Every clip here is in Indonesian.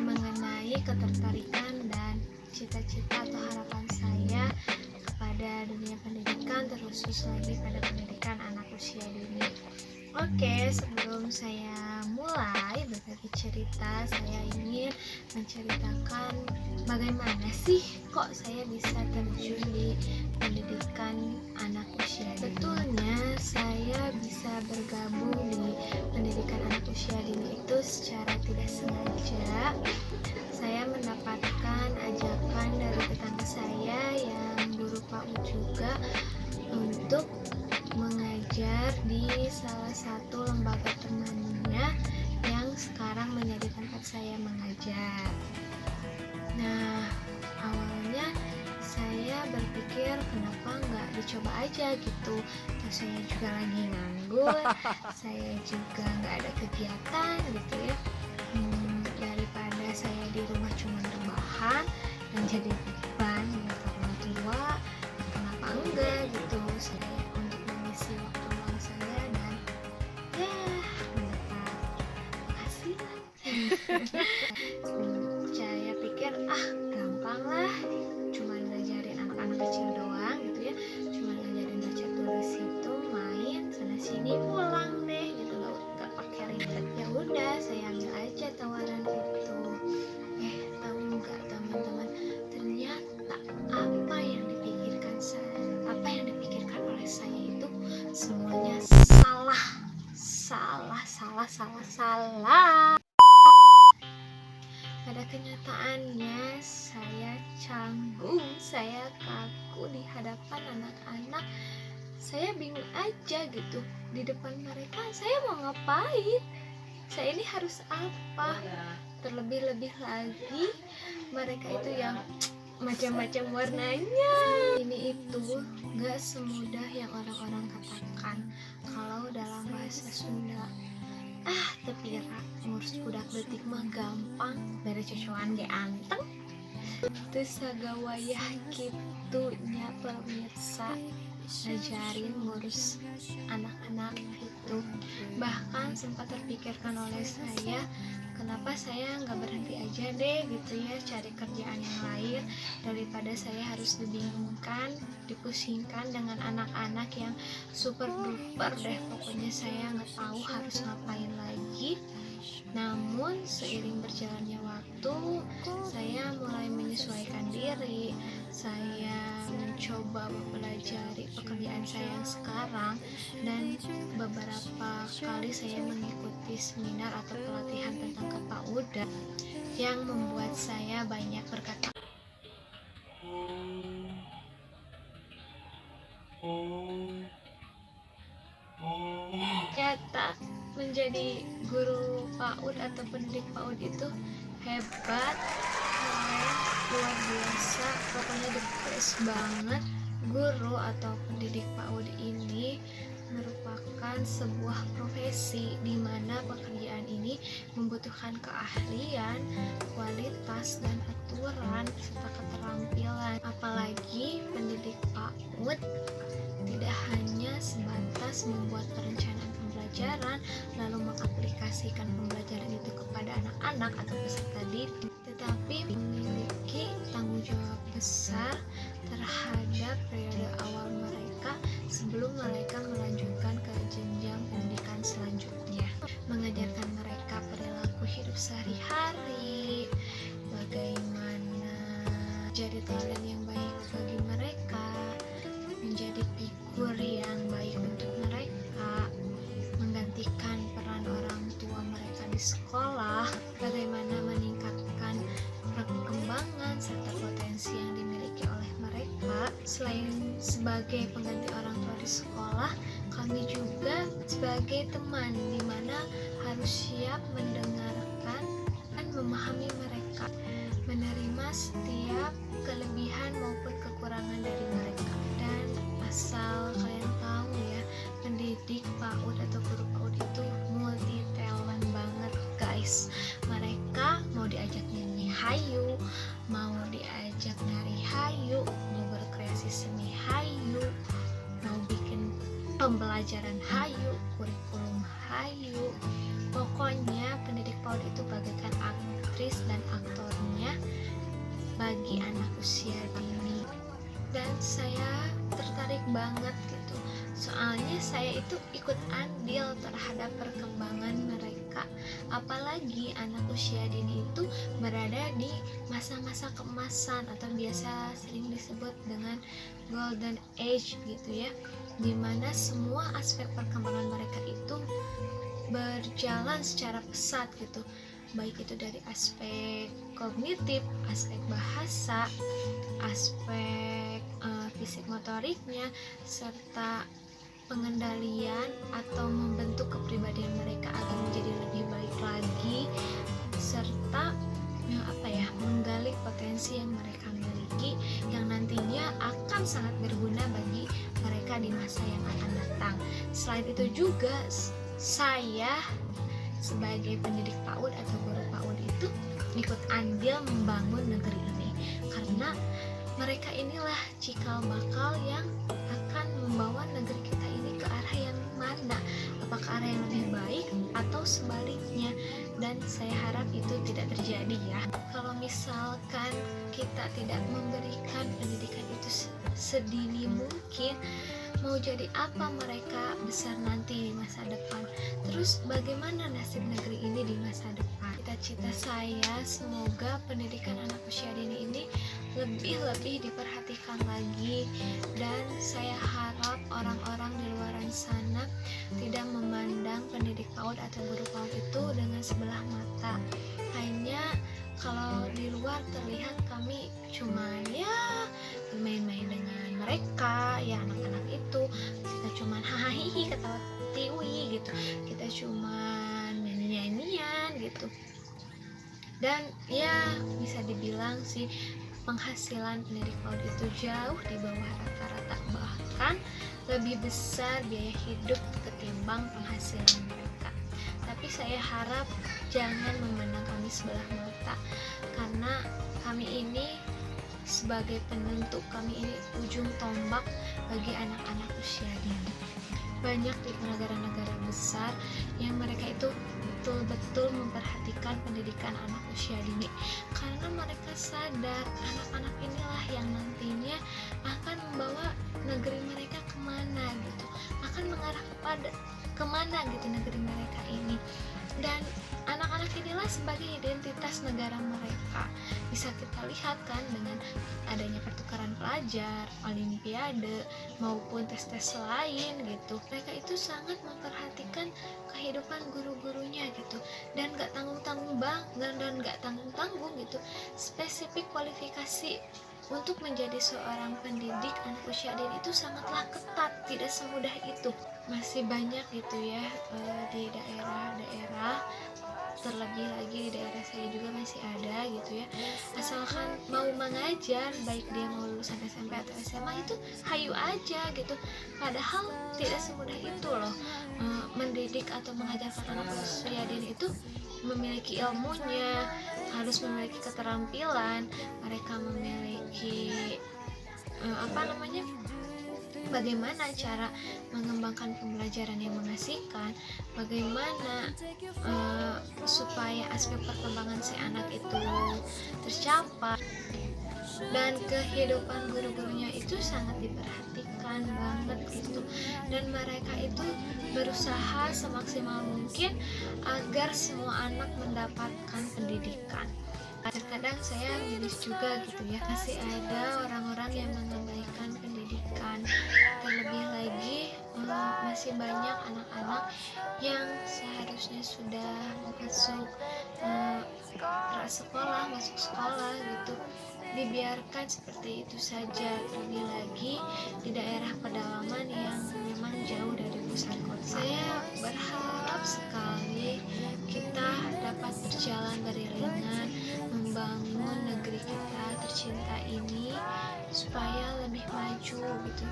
mengenai ketertarikan dan cita-cita atau harapan saya kepada dunia pendidikan, terkhusus lagi pada pendidikan anak usia dini. Oke, sebelum saya mulai berbagi cerita, saya ingin menceritakan bagaimana sih kok saya bisa terjun di pendidikan anak usia dini. Betulnya saya bisa bergabung di pendidikan anak usia dini itu secara tidak sengaja. Saya mendapatkan ajakan dari tetangga saya yang guru PAUD juga untuk mengajar di salah satu lembaga temannya yang sekarang menjadi tempat saya mengajar. Nah, awalnya saya berpikir kenapa nggak dicoba aja gitu. Terus saya juga lagi nganggur, saya juga nggak ada kegiatan gitu ya. Daripada saya di rumah cuma rebahan dan jadi beban buat orang tua, kenapa enggak gitu saya untuk mengisi waktu luang saya dan ya mendapat penghasilan. Saya pikir gampang lah, cuma ngajarin anak-anak kecil doang gitu ya, cuma ngajarin baca tulis itu, main sana sini pulang deh gitu loh, gak pakai ribet. Ya udah saya ambil aja tawaran itu. Tahu nggak teman-teman, ternyata apa yang dipikirkan oleh saya itu semuanya salah. Pada kenyataannya saya canggung, saya kaku di hadapan anak-anak. Saya bingung aja gitu, di depan mereka saya mau ngapain, saya ini harus apa. Terlebih-lebih lagi mereka itu yang macam-macam warnanya. Ini itu gak semudah yang orang-orang katakan. Kalau dalam bahasa Sunda, tepira ngurus budak leutik mah gampang, bere cocokan ge anteng. Teu sagawayah kitu nya pemirsa ngajarin ngurus anak-anak itu. Bahkan sempat terpikirkan oleh saya, kenapa saya nggak berhenti aja deh gitu ya, cari kerjaan yang lain daripada saya harus dibingungkan, dipusingkan dengan anak-anak yang super duper deh, pokoknya saya nggak tahu harus ngapain lagi. Namun seiring berjalannya waktu, saya mulai menyesuaikan diri. Saya mencoba mempelajari pekerjaan saya yang sekarang, dan beberapa kali saya mengikuti seminar atau pelatihan tentang kepaudan yang membuat saya banyak berkata. Ternyata menjadi guru PAUD atau pendidik PAUD itu hebat, keren, luar biasa, pokoknya the best banget. Guru atau pendidik PAUD ini merupakan sebuah profesi di mana pekerjaan ini membutuhkan keahlian, kualitas, dan aturan serta keterampilan. Apalagi pendidik PAUD tidak hanya sebatas membuat perencanaan pembelajaran lalu mengaplikasikan pembelajaran itu kepada anak-anak atau peserta didik, tetapi memiliki tanggung jawab besar terhadap periode awal mereka sebelum mereka melanjutkan ke jenjang pendidikan selanjutnya. Mengajarkan mereka perilaku hidup sehari-hari, bagaimana jadi teladan yang baik bagi mereka, menjadi figur yang baik untuk mereka, menggantikan peran orang tua mereka di sekolah, bagaimana meningkatkan perkembangan serta potensi yang dimiliki oleh mereka. Selain sebagai pengganti orang tua di sekolah, kami juga sebagai teman di mana harus siap mendengarkan dan memahami mereka, menerima setiap kelebihan maupun kekurangan dari mereka. Dan asal kalian tahu ya, pendidik PAUD atau guru PAUD itu multi talent banget guys. Mereka mau diajak nyanyi hayu, mau diajak nari hayu, mau berkreasi seni hayu, mau bikin pembelajaran hayu, kurikulum hayu, Pokoknya pendidik PAUD itu bagaikan aktris dan aktornya bagi anak usia dini. Dan saya tertarik banget gitu, soalnya saya itu ikut andil terhadap perkembangan mereka, apalagi anak usia dini itu berada di masa-masa keemasan atau biasa sering disebut dengan golden age gitu ya, dimana semua aspek perkembangan mereka itu berjalan secara pesat gitu, baik itu dari aspek kognitif, aspek bahasa, aspek fisik motoriknya, serta pengendalian atau membentuk kepribadian mereka agar menjadi lebih baik lagi, serta menggali potensi yang mereka miliki yang nantinya akan sangat berguna bagi mereka di masa yang akan datang. Selain itu juga saya sebagai pendidik PAUD atau guru PAUD itu ikut andil membangun negeri ini, karena mereka inilah cikal bakal yang akan membawa negeri kita ini ke arah yang mana, apakah arah yang lebih baik atau sebaliknya. Dan saya harap itu tidak terjadi ya. Kalau misalkan kita tidak memberikan pendidikan itu sedini mungkin, mau jadi apa mereka besar nanti di masa depan? Terus bagaimana nasib negeri ini di masa depan? Cita-cita saya semoga pendidikan anak usia dini ini lebih diperhatikan lagi, dan saya harap orang-orang di luar sana tidak memandang pendidik PAUD atau guru PAUD itu dengan sebelah mata. Hanya kalau di luar terlihat kami cuma ya bermain-main dengan mereka, ya anak-anak itu kita cuman hahaha ketawa tiwi gitu, kita cuman nyanyi-nyanyian gitu. Dan ya bisa dibilang sih penghasilan pendidik PAUD itu jauh di bawah rata-rata, bahkan lebih besar biaya hidup ketimbang penghasilan mereka. Tapi saya harap jangan memandang kami sebelah mata, karena kami ini sebagai penentu, kami ini ujung tombak bagi anak-anak usia dini. Banyak di negara-negara besar yang mereka itu betul-betul memperhatikan pendidikan anak usia dini, karena mereka sadar anak-anak inilah yang nantinya akan membawa negeri mereka kemana gitu, akan mengarah kepada kemana gitu negeri mereka ini. Dan anak-anak inilah sebagai identitas negara mereka. Bisa kita lihat kan dengan adanya pertukaran pelajar, olimpiade, maupun tes-tes lain gitu. Mereka itu sangat memperhatikan kehidupan guru-gurunya gitu, dan gak tanggung-tanggung dan gak tanggung-tanggung gitu. Spesifik kualifikasi untuk menjadi seorang pendidik anak usia dini itu sangatlah ketat, tidak semudah itu. Masih banyak gitu ya di daerah-daerah, terlebih lagi di daerah saya juga masih ada gitu ya, asalkan mau mengajar, baik dia mau lulusan SMP atau SMA itu hayu aja gitu. Padahal tidak semudah itu loh mendidik atau mengajarkan anak usia dini itu. Memiliki ilmunya, harus memiliki keterampilan, mereka memiliki bagaimana cara mengembangkan pembelajaran yang mengasihkan, bagaimana supaya aspek perkembangan si anak itu tercapai, dan kehidupan guru-gurunya itu sangat diperhatikan banget gitu. Dan mereka itu berusaha semaksimal mungkin agar semua anak mendapatkan pendidikan. Terkadang saya miris juga gitu ya, masih ada orang-orang yang mengabaikan pendidikan. Terlebih lagi masih banyak anak-anak yang seharusnya sudah masuk sekolah gitu, dibiarkan seperti itu saja. Terlebih lagi di daerah pedalaman yang memang jauh dari pusat kota. Saya berharap sekali kita dapat berjalan beriringan membangun negeri kita tercinta ini supaya lebih maju gitu,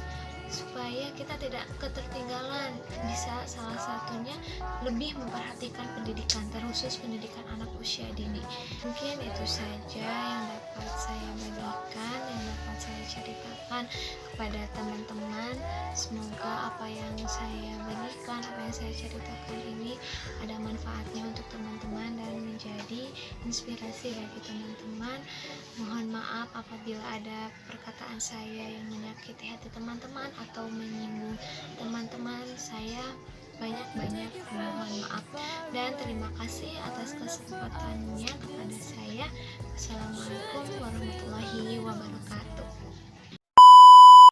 supaya kita tidak ketertinggalan. Bisa salah satunya lebih memperhatikan pendidikan, terkhusus pendidikan anak usia dini. Mungkin itu saja yang dapat saya bagikan, yang dapat saya ceritakan. sampaikan kepada teman-teman. Semoga apa yang saya bagikan, apa yang saya ceritakan ini ada manfaatnya untuk teman-teman dan menjadi inspirasi bagi teman-teman. Mohon maaf apabila ada perkataan saya yang menyakiti hati teman-teman atau menyinggung teman-teman. Saya banyak-banyak mohon maaf dan terima kasih atas kesempatannya kepada saya. Wassalamualaikum warahmatullahi wabarakatuh.